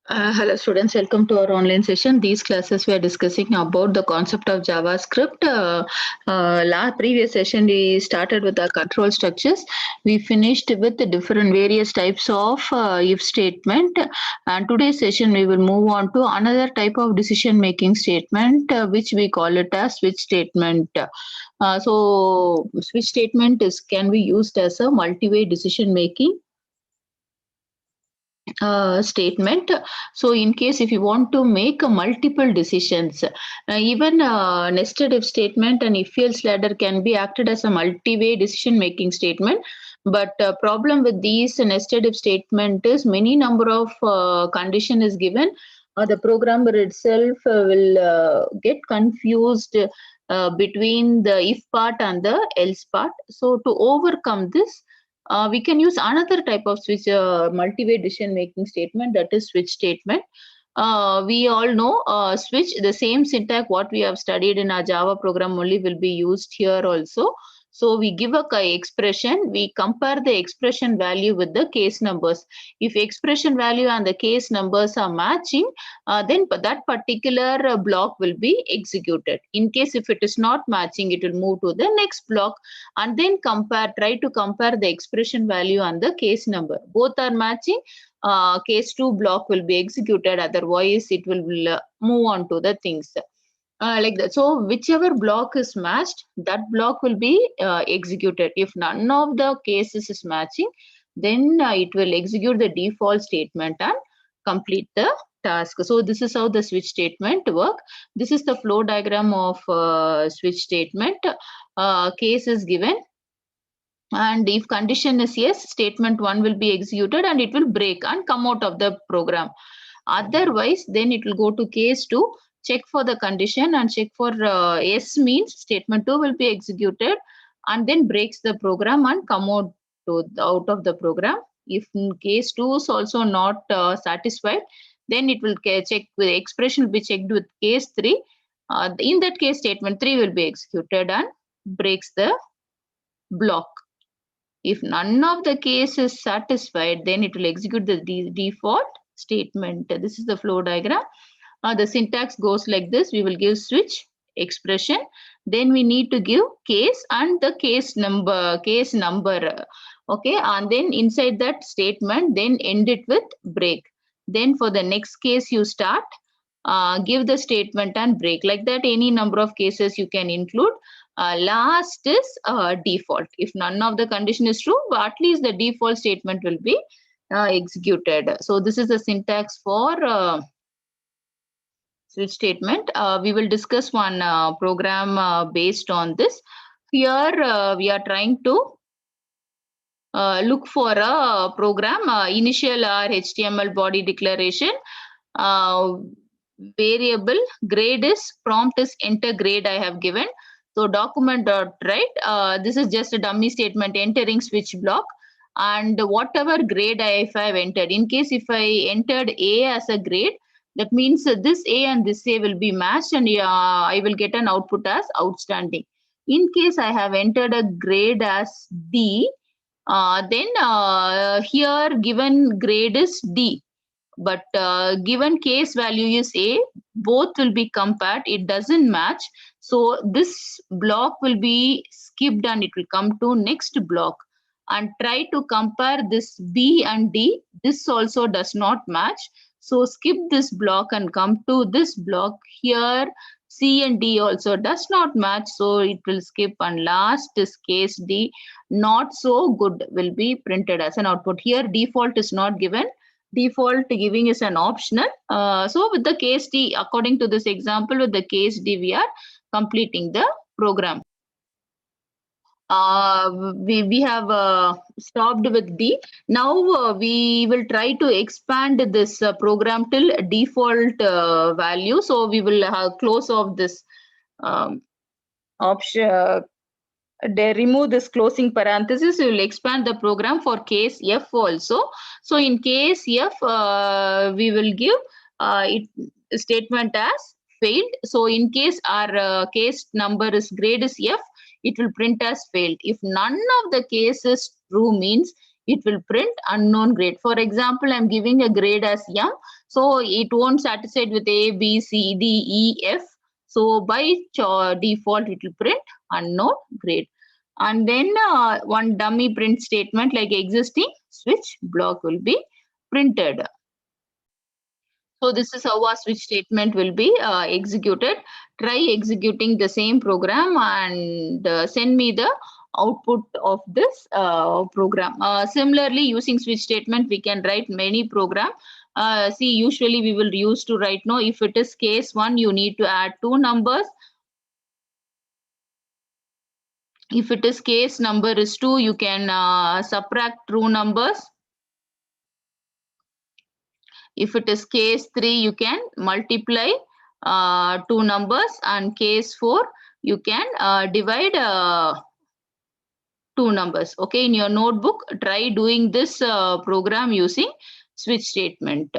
Hello students, welcome to our online session. These classes we are discussing about the concept of JavaScript. Previous session we started with the control structures. We finished with the different various types of if statement, and today's session we will move on to another type of decision making statement, which we call it as switch statement. So switch statement is can be used as a multi-way decision making statement. So in case if you want to make multiple decisions, even nested if statement and if else ladder can be acted as a multi-way decision making statement. But problem with these nested if statement is many number of condition is given. The programmer itself will get confused between the if part and the else part. So to overcome this, we can use another type of switch multi-way decision making statement, that is switch statement. We all know switch, the same syntax what we have studied in our Java program only will be used here also. So we give a expression, we compare the expression value with the case numbers. If expression value and the case numbers are matching, then that particular block will be executed. In case if it is not matching, it will move to the next block and then try to compare the expression value and the case number. Both are matching, case 2 block will be executed, otherwise it will move on to the things. Like that. So whichever block is matched, that block will be executed. If none of the cases is matching, then it will execute the default statement and complete the task. So this is how the switch statement work. This is the flow diagram of switch statement. Case is given, and if condition is yes, statement 1 will be executed and it will break and come out of the program. Otherwise, then it will go to case 2, check for the condition and check for yes means statement 2 will be executed and then breaks the program and come out of the program. If case 2 is also not satisfied, then it will check with expression will be checked with case 3. In that case, statement 3 will be executed and breaks the block. If none of the case is satisfied, then it will execute the default statement. This is the flow diagram. The syntax goes like this. We will give switch expression. Then we need to give case and the case number. Okay, and then inside that statement, then end it with break. Then for the next case, you start, give the statement and break. Like that, any number of cases you can include. Last is default. If none of the condition is true, but at least the default statement will be executed. So this is the syntax for switch statement. We will discuss one program based on this. Here we are trying to look for a program, initial or HTML body declaration, variable grade is prompt is enter grade I have given. So document dot write, this is just a dummy statement entering switch block, and whatever grade if I have entered, in case if I entered A as a grade, that means this A and this A will be matched and I will get an output as outstanding. In case I have entered a grade as D, then here given grade is D, but given case value is A, both will be compared, it doesn't match. So this block will be skipped and it will come to next block, and try to compare this B and D. This also does not match. So skip this block and come to this block. Here C and D also does not match, so it will skip, and last is case D, not so good, will be printed as an output. Here default is not given. Default giving is an optional. So with the case D, according to this example, with the case D, we are completing the program. We have stopped with D. Now we will try to expand this program till default value. So we will close off this option. They remove this closing parenthesis. We will expand the program for case F also. So in case F, we will give it statement as failed. So in case our case number is grade is F, it will print as failed. If none of the cases true means it will print unknown grade. For example, I'm giving a grade as M, so it won't satisfied with A, B, C, D, E, F. So by default, it will print unknown grade. And then one dummy print statement like existing switch block will be printed. So this is how a switch statement will be executed. Try executing the same program and send me the output of this program. Similarly, using switch statement, we can write many program. See, usually we will use to write, no, if it is case 1, you need to add 2 numbers. If it is case number is 2, you can subtract true numbers. If it is case 3, you can multiply 2 numbers, and case 4, you can divide 2 numbers. Okay, in your notebook, try doing this program using switch statement.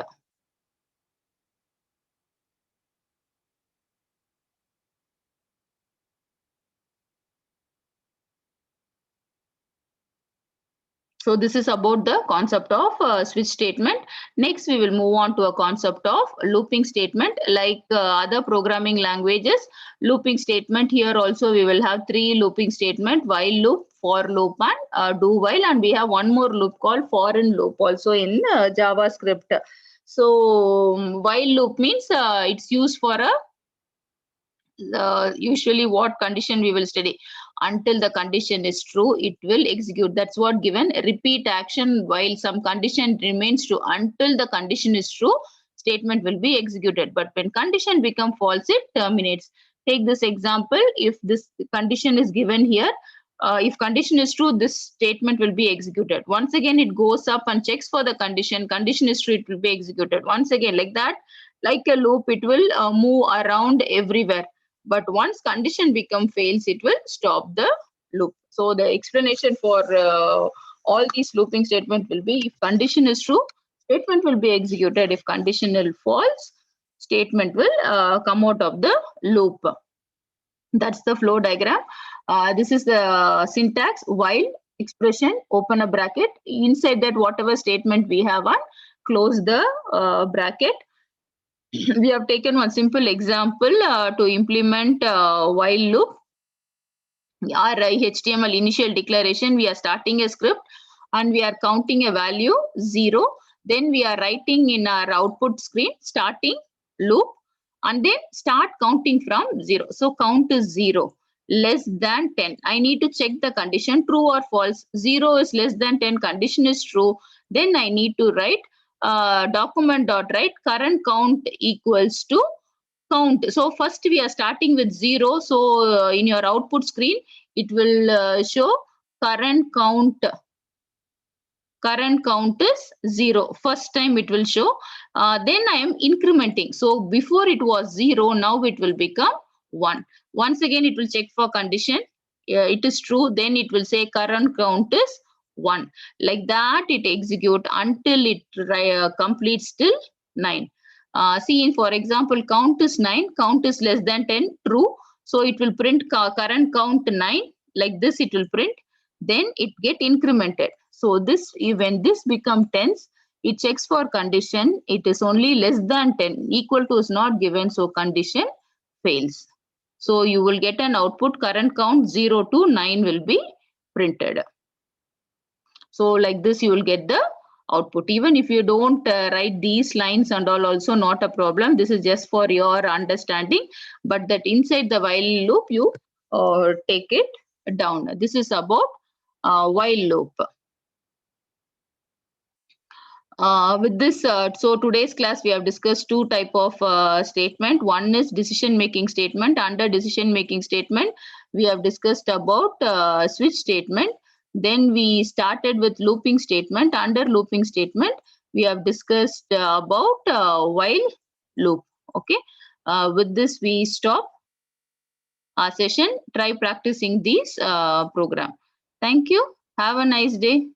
So this is about the concept of switch statement. Next, we will move on to a concept of looping statement. Like other programming languages, looping statement, here also we will have 3 looping statement: while loop, for loop, and do while. And we have one more loop called foreign loop also in JavaScript. So while loop means it's used for a usually what condition we will study. Until the condition is true, it will execute. That's what given. Repeat action while some condition remains true. Until the condition is true, statement will be executed. But when condition become false, it terminates. Take this example. If this condition is given here, if condition is true, this statement will be executed. Once again, it goes up and checks for the condition. Condition is true, it will be executed. Once again, like that, like a loop, it will move around everywhere. But once condition become fails, it will stop the loop. So the explanation for all these looping statement will be: if condition is true, statement will be executed. If conditional false, statement will come out of the loop. That's the flow diagram. This is the syntax: while expression, open a bracket. Inside that, whatever statement we have on, close the bracket. We have taken one simple example to implement while loop. Our HTML initial declaration, we are starting a script and we are counting a value 0. Then we are writing in our output screen starting loop and then start counting from 0. So count is 0, less than 10. I need to check the condition true or false. 0 is less than 10, condition is true. Then I need to write document dot write current count equals to count. So first we are starting with 0. So in your output screen, it will show current count. Current count is 0. First time it will show. Then I am incrementing. So before it was 0, now it will become 1. Once again, it will check for condition. It is true. Then it will say current count is 1. Like that, it execute until it completes till 9. See, for example, count is 9. Count is less than 10. True. So it will print current count 9. Like this, it will print. Then it get incremented. So this, when this become tens, it checks for condition. It is only less than 10. Equal to is not given. So condition fails. So you will get an output current count 0 to 9 will be printed. So like this, you will get the output. Even if you don't write these lines and all, also not a problem. This is just for your understanding. But that inside the while loop, you take it down. This is about while loop. With this, so today's class we have discussed 2 type of statement. One is decision making statement. Under decision making statement, we have discussed about switch statement. Then we started with looping statement. Under looping statement, we have discussed about while loop. Okay. With this, we stop our session. Try practicing these program. Thank you. Have a nice day.